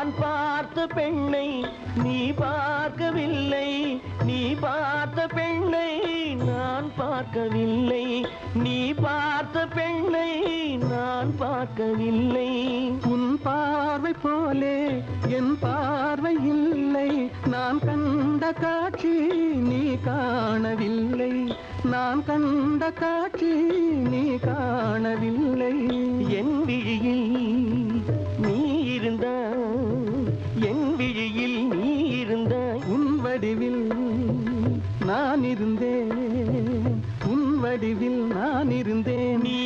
நான் பார்த்த பெண்ணை நீ பார்க்கவில்லை, நீ பார்த்த பெண்ணை நான் பார்க்கவில்லை, நீ பார்த்த பெண்ணை நான் பார்க்கவில்லை. உன் பார்வை போலே என் பார்வை இல்லை, நான் கண்ட காட்சி நீ காணவில்லை, நான் கண்ட காட்சி நீ காணவில்லை. என் விழியில் நீ இருந்தாய், என் விழியில் நீ இருந்தாய். உன் வடிவில் நான் இருந்தேன், உன் வடிவில் நான் இருந்தேன். நீ